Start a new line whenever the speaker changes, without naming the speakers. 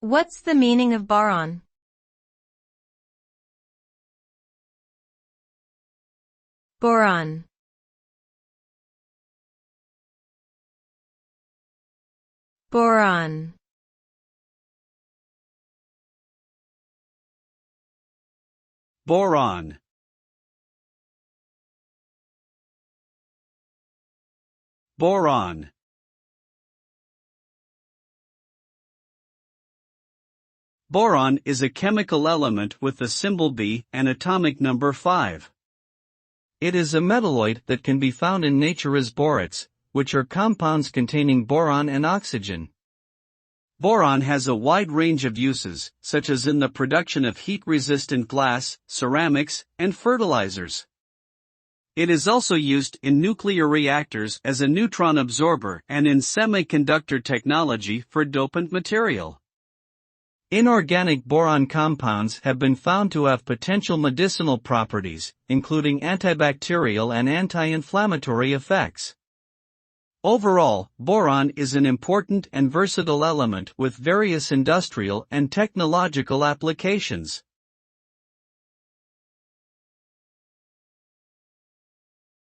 What's the meaning of boron? Boron. Boron.
Boron. Boron. Boron is a chemical element with the symbol B and atomic number 5. It is a metalloid that can be found in nature as borates, which are compounds containing boron and oxygen. Boron has a wide range of uses, such as in the production of heat-resistant glass, ceramics, and fertilizers. It is also used in nuclear reactors as a neutron absorber and in semiconductor technology for dopant material. Inorganic boron compounds have been found to have potential medicinal properties, including antibacterial and anti-inflammatory effects. Overall, boron is an important and versatile element with various industrial and technological applications.